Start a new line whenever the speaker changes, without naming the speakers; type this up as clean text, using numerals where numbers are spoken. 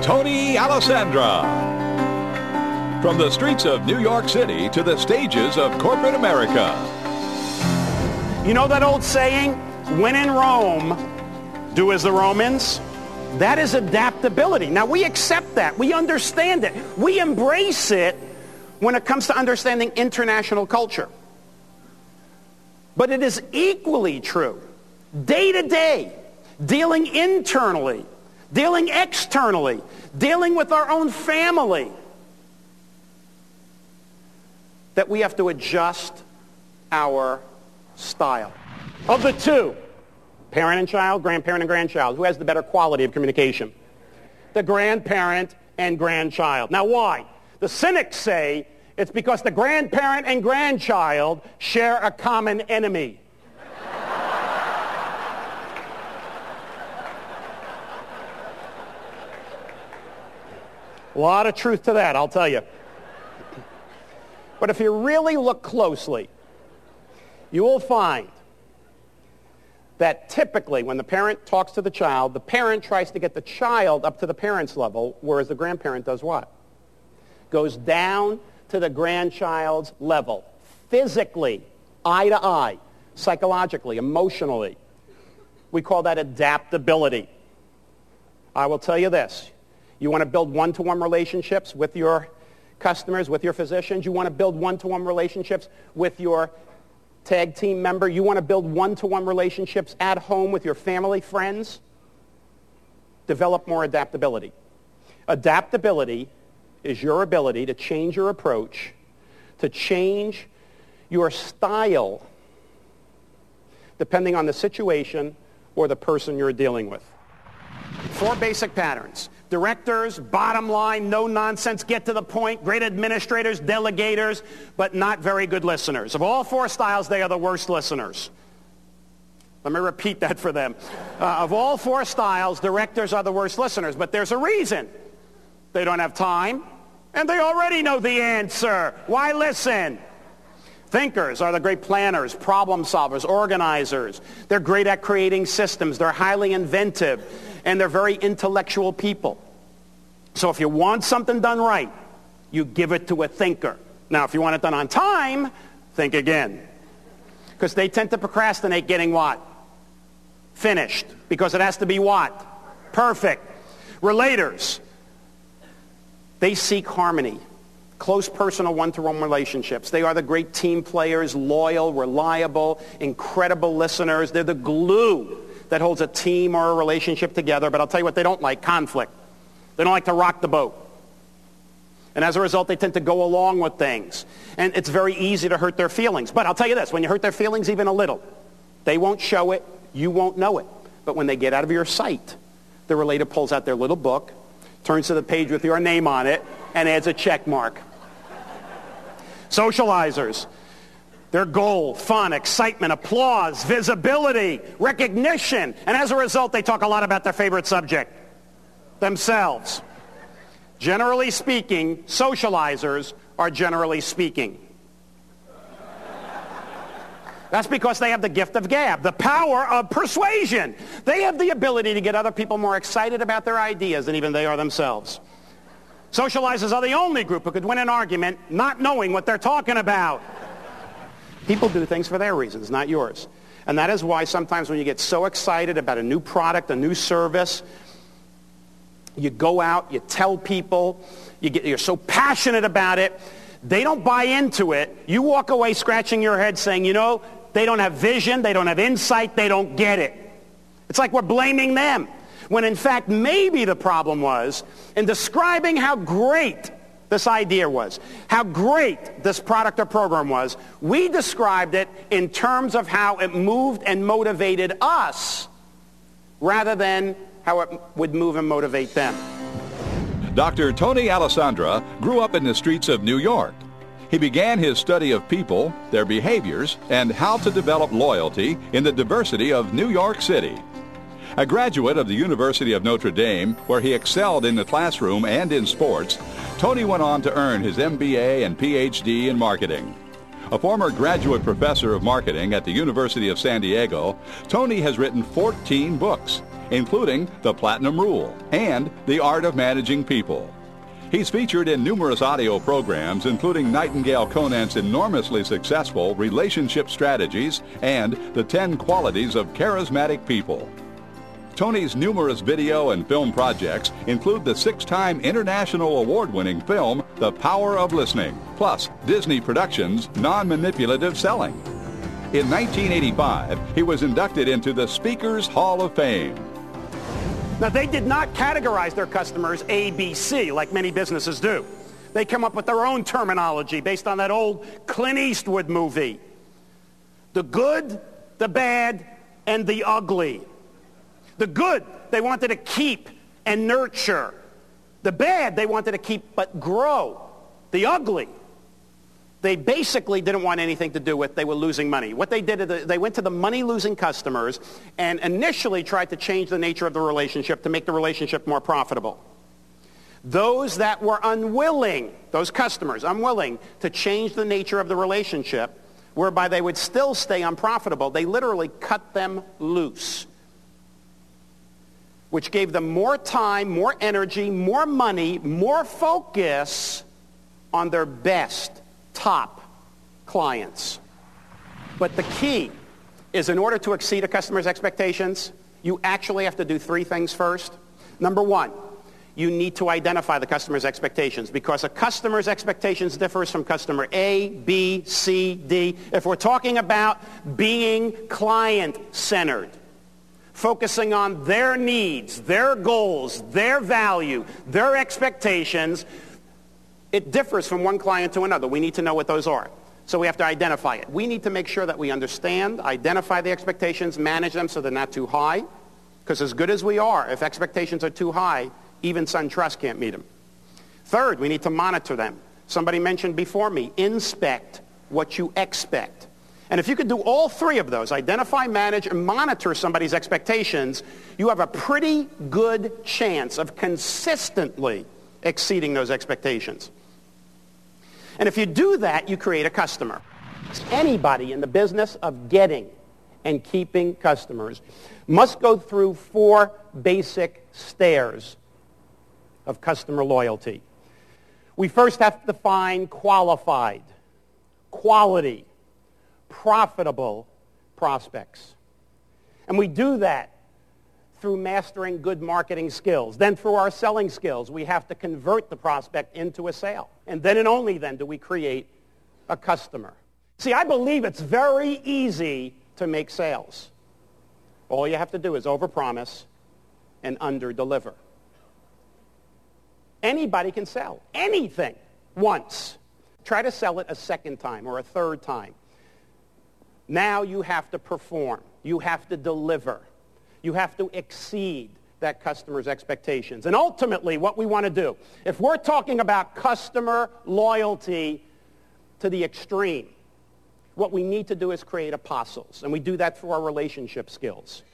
Tony Allessandra. From the streets of New York City to the stages of corporate America.
You know that old saying, when in Rome, do as the Romans? That is adaptability. Now, we accept that. We understand it. We embrace it when it comes to understanding international culture. But it is equally true, day to day, dealing internally, dealing externally, dealing with our own family, that we have to adjust our style. Of the two, parent and child, grandparent and grandchild, who has the better quality of communication? The grandparent and grandchild. Now why? The cynics say it's because the grandparent and grandchild share a common enemy. A lot of truth to that, I'll tell you. But if you really look closely, you will find that typically when the parent talks to the child, the parent tries to get the child up to the parent's level, whereas the grandparent does what? Goes down to the grandchild's level, physically, eye to eye, psychologically, emotionally. We call that adaptability. I will tell you this. You want to build one-to-one relationships with your customers, with your physicians. You want to build one-to-one relationships with your tag team member. You want to build one-to-one relationships at home with your family, friends. Develop more adaptability. Adaptability is your ability to change your approach, to change your style, depending on the situation or the person you're dealing with. 4 basic patterns. Directors, bottom line, no nonsense, get to the point, great administrators, delegators, but not very good listeners. Of all 4 styles, they are the worst listeners. Let me repeat that for them. Of all 4 styles, directors are the worst listeners, but there's a reason. They don't have time, and they already know the answer. Why listen? Thinkers are the great planners, problem solvers, organizers. They're great at creating systems. They're highly inventive, and they're very intellectual people. So if you want something done right, you give it to a thinker. Now, if you want it done on time, think again. Because they tend to procrastinate getting what? Finished. Because it has to be what? Perfect. Relators. They seek harmony. Close personal one-to-one relationships. They are the great team players, loyal, reliable, incredible listeners. They're the glue that holds a team or a relationship together. But I'll tell you what they don't like, conflict. They don't like to rock the boat. And as a result, they tend to go along with things. And it's very easy to hurt their feelings. But I'll tell you this, when you hurt their feelings even a little, they won't show it, you won't know it. But when they get out of your sight, the relator pulls out their little book, turns to the page with your name on it, and adds a check mark. Socializers. Their goal, fun, excitement, applause, visibility, recognition. And as a result, they talk a lot about their favorite subject, themselves. Generally speaking, socializers are generally speaking. That's because they have the gift of gab, the power of persuasion. They have the ability to get other people more excited about their ideas than even they are themselves. Socializers are the only group who could win an argument not knowing what they're talking about. People do things for their reasons, not yours. And that is why sometimes when you get so excited about a new product, a new service, you go out, you tell people, you're so passionate about it, they don't buy into it. You walk away scratching your head saying, you know, they don't have vision, they don't have insight, they don't get it. It's like we're blaming them. When in fact, maybe the problem was in describing how great this idea was, how great this product or program was, we described it in terms of how it moved and motivated us rather than how it would move and motivate them.
Dr. Tony Allessandra grew up in the streets of New York. He began his study of people, their behaviors, and how to develop loyalty in the diversity of New York City. A graduate of the University of Notre Dame, where he excelled in the classroom and in sports, Tony went on to earn his MBA and PhD in marketing. A former graduate professor of marketing at the University of San Diego, Tony has written 14 books, including The Platinum Rule and The Art of Managing People. He's featured in numerous audio programs, including Nightingale Conant's enormously successful Relationship Strategies and The 10 Qualities of Charismatic People. Tony's numerous video and film projects include the 6-time international award-winning film The Power of Listening, plus Disney Productions' Non-Manipulative Selling. In 1985, he was inducted into the Speakers Hall of Fame.
Now, they did not categorize their customers A, B, C like many businesses do. They come up with their own terminology based on that old Clint Eastwood movie. The good, the bad, and the ugly. The good, they wanted to keep and nurture. The bad, they wanted to keep but grow. The ugly, they basically didn't want anything to do with. They were losing money. What they did is they went to the money-losing customers and initially tried to change the nature of the relationship to make the relationship more profitable. Those that were unwilling, those customers, unwilling to change the nature of the relationship, whereby they would still stay unprofitable, they literally cut them loose, which gave them more time, more energy, more money, more focus on their best top clients. But the key is, in order to exceed a customer's expectations, you actually have to do 3 things first. Number 1, you need to identify the customer's expectations, because a customer's expectations differs from customer A, B, C, D. If we're talking about being client-centered, focusing on their needs, their goals, their value, their expectations, it differs from one client to another. We need to know what those are. So we have to identify it. We need to make sure that we understand, identify the expectations, manage them so they're not too high. Because as good as we are, if expectations are too high, even SunTrust can't meet them. Third, we need to monitor them. Somebody mentioned before me, inspect what you expect. And if you could do all 3 of those, identify, manage, and monitor somebody's expectations, you have a pretty good chance of consistently exceeding those expectations. And if you do that, you create a customer. Anybody in the business of getting and keeping customers must go through 4 basic stairs of customer loyalty. We first have to define qualified, quality, profitable prospects. And we do that through mastering good marketing skills. Then through our selling skills, we have to convert the prospect into a sale. And then and only then do we create a customer. See, I believe it's very easy to make sales. All you have to do is overpromise and underdeliver. Anybody can sell anything once. Try to sell it a second time or a third time. Now you have to perform. You have to deliver. You have to exceed that customer's expectations. And ultimately, what we want to do, if we're talking about customer loyalty to the extreme, what we need to do is create apostles. And we do that through our relationship skills.